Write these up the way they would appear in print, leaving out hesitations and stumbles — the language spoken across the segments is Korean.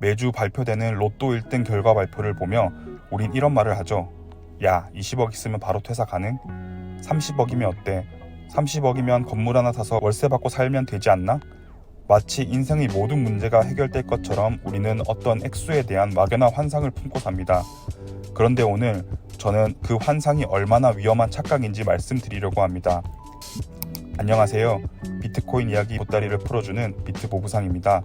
매주 발표되는 로또 1등 결과 발표를 보며 우린 이런 말을 하죠. 야, 20억 있으면 바로 퇴사 가능? 30억이면 어때? 30억이면 건물 하나 사서 월세 받고 살면 되지 않나? 마치 인생의 모든 문제가 해결될 것처럼 우리는 어떤 액수에 대한 막연한 환상을 품고 삽니다. 그런데 오늘 저는 그 환상이 얼마나 위험한 착각인지 말씀드리려고 합니다. 안녕하세요. 비트코인 이야기 보따리를 풀어주는 비트보부상입니다.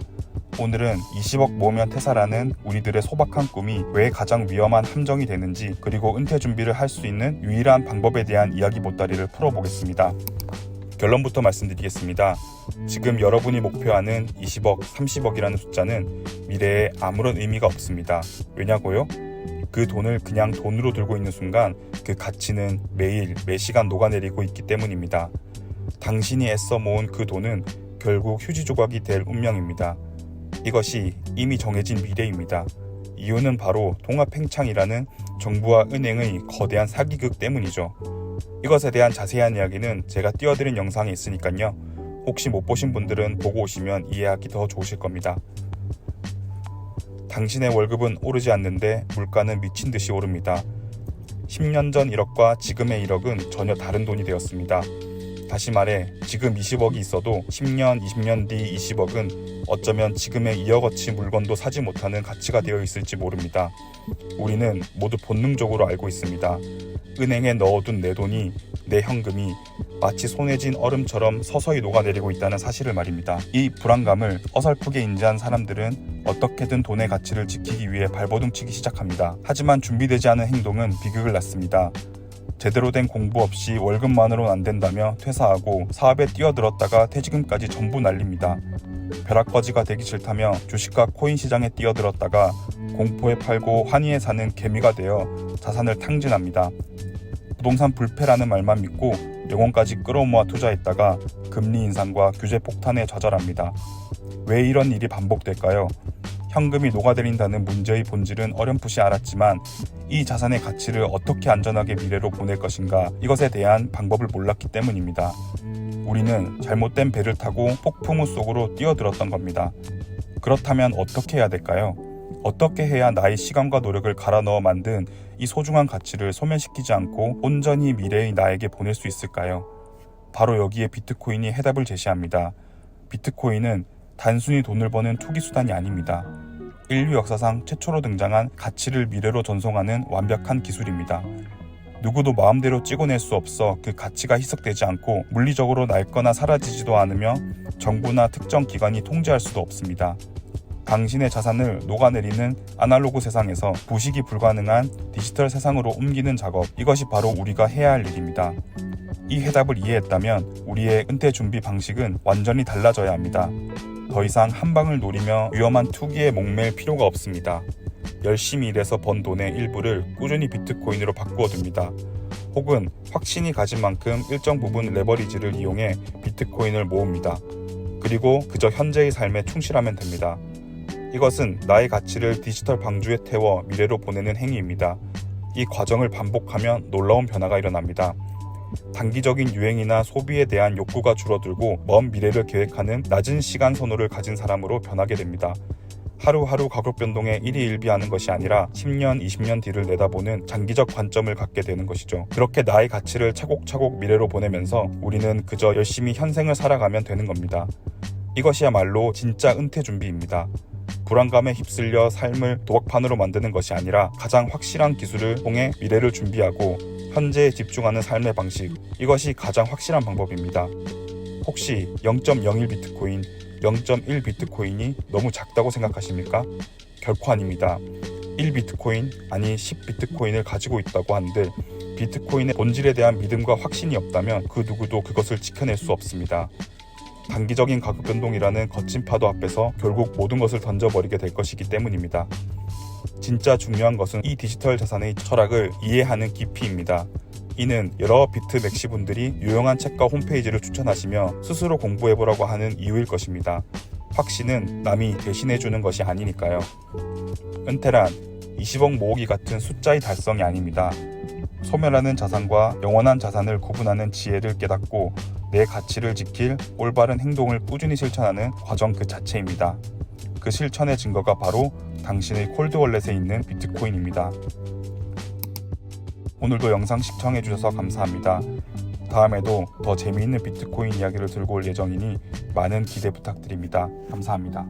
오늘은 20억 모으면 퇴사라는 우리들의 소박한 꿈이 왜 가장 위험한 함정이 되는지, 그리고 은퇴 준비를 할 수 있는 유일한 방법에 대한 이야기 보따리를 풀어보겠습니다. 결론부터 말씀드리겠습니다. 지금 여러분이 목표하는 20억, 30억이라는 숫자는 미래에 아무런 의미가 없습니다. 왜냐고요? 그 돈을 그냥 돈으로 들고 있는 순간 그 가치는 매일, 매시간 녹아내리고 있기 때문입니다. 당신이 애써 모은 그 돈은 결국 휴지 조각이 될 운명입니다. 이것이 이미 정해진 미래입니다. 이유는 바로 통합팽창이라는 정부와 은행의 거대한 사기극 때문이죠. 이것에 대한 자세한 이야기는 제가 띄워드린 영상에 있으니까요. 혹시 못 보신 분들은 보고 오시면 이해하기 더 좋으실 겁니다. 당신의 월급은 오르지 않는데 물가는 미친 듯이 오릅니다. 10년 전 1억과 지금의 1억은 전혀 다른 돈이 되었습니다. 다시 말해 지금 20억이 있어도 10년, 20년 뒤 20억은 어쩌면 지금의 2억어치 물건도 사지 못하는 가치가 되어 있을지 모릅니다. 우리는 모두 본능적으로 알고 있습니다. 은행에 넣어둔 내 돈이, 내 현금이 마치 손에 쥔 얼음처럼 서서히 녹아내리고 있다는 사실을 말입니다. 이 불안감을 어설프게 인지한 사람들은 어떻게든 돈의 가치를 지키기 위해 발버둥치기 시작합니다. 하지만 준비되지 않은 행동은 비극을 낳습니다. 제대로 된 공부 없이 월급만으로는 안 된다며 퇴사하고 사업에 뛰어들었다가 퇴직금까지 전부 날립니다. 벼락거지가 되기 싫다며 주식과 코인 시장에 뛰어들었다가 공포에 팔고 환희에 사는 개미가 되어 자산을 탕진합니다. 부동산 불패라는 말만 믿고 영혼까지 끌어모아 투자했다가 금리 인상과 규제 폭탄에 좌절합니다. 왜 이런 일이 반복될까요? 현금이 녹아내린다는 문제의 본질은 어렴풋이 알았지만 이 자산의 가치를 어떻게 안전하게 미래로 보낼 것인가, 이것에 대한 방법을 몰랐기 때문입니다. 우리는 잘못된 배를 타고 폭풍우 속으로 뛰어들었던 겁니다. 그렇다면 어떻게 해야 될까요? 어떻게 해야 나의 시간과 노력을 갈아 넣어 만든 이 소중한 가치를 소멸시키지 않고 온전히 미래의 나에게 보낼 수 있을까요? 바로 여기에 비트코인이 해답을 제시합니다. 비트코인은 단순히 돈을 버는 투기 수단이 아닙니다. 인류 역사상 최초로 등장한 가치를 미래로 전송하는 완벽한 기술입니다. 누구도 마음대로 찍어낼 수 없어 그 가치가 희석되지 않고 물리적으로 낡거나 사라지지도 않으며 정부나 특정 기관이 통제할 수도 없습니다. 당신의 자산을 녹아내리는 아날로그 세상에서 부식이 불가능한 디지털 세상으로 옮기는 작업, 이것이 바로 우리가 해야 할 일입니다. 이 해답을 이해했다면 우리의 은퇴 준비 방식은 완전히 달라져야 합니다. 더 이상 한 방을 노리며 위험한 투기에 목매일 필요가 없습니다. 열심히 일해서 번 돈의 일부를 꾸준히 비트코인으로 바꾸어 둡니다. 혹은 확신이 가진 만큼 일정 부분 레버리지를 이용해 비트코인을 모읍니다. 그리고 그저 현재의 삶에 충실하면 됩니다. 이것은 나의 가치를 디지털 방주에 태워 미래로 보내는 행위입니다. 이 과정을 반복하면 놀라운 변화가 일어납니다. 단기적인 유행이나 소비에 대한 욕구가 줄어들고 먼 미래를 계획하는 낮은 시간 선호를 가진 사람으로 변하게 됩니다. 하루하루 가격 변동에 일희일비하는 것이 아니라 10년, 20년 뒤를 내다보는 장기적 관점을 갖게 되는 것이죠. 그렇게 나의 가치를 차곡차곡 미래로 보내면서 우리는 그저 열심히 현생을 살아가면 되는 겁니다. 이것이야말로 진짜 은퇴 준비입니다. 불안감에 휩쓸려 삶을 도박판으로 만드는 것이 아니라 가장 확실한 기술을 통해 미래를 준비하고 현재에 집중하는 삶의 방식, 이것이 가장 확실한 방법입니다. 혹시 0.01 비트코인, 0.1 비트코인이 너무 작다고 생각하십니까? 결코 아닙니다. 1 비트코인, 아니 10 비트코인을 가지고 있다고 한들 비트코인의 본질에 대한 믿음과 확신이 없다면 그 누구도 그것을 지켜낼 수 없습니다. 단기적인 가격 변동이라는 거친 파도 앞에서 결국 모든 것을 던져버리게 될 것이기 때문입니다. 진짜 중요한 것은 이 디지털 자산의 철학을 이해하는 깊이입니다. 이는 여러 비트 맥시 분들이 유용한 책과 홈페이지를 추천하시며 스스로 공부해보라고 하는 이유일 것입니다. 확신은 남이 대신해주는 것이 아니니까요. 은퇴란 20억 모으기 같은 숫자의 달성이 아닙니다. 소멸하는 자산과 영원한 자산을 구분하는 지혜를 깨닫고 내 가치를 지킬 올바른 행동을 꾸준히 실천하는 과정 그 자체입니다. 그 실천의 증거가 바로 당신의 콜드월렛에 있는 비트코인입니다. 오늘도 영상 시청해주셔서 감사합니다. 다음에도 더 재미있는 비트코인 이야기를 들고 올 예정이니 많은 기대 부탁드립니다. 감사합니다.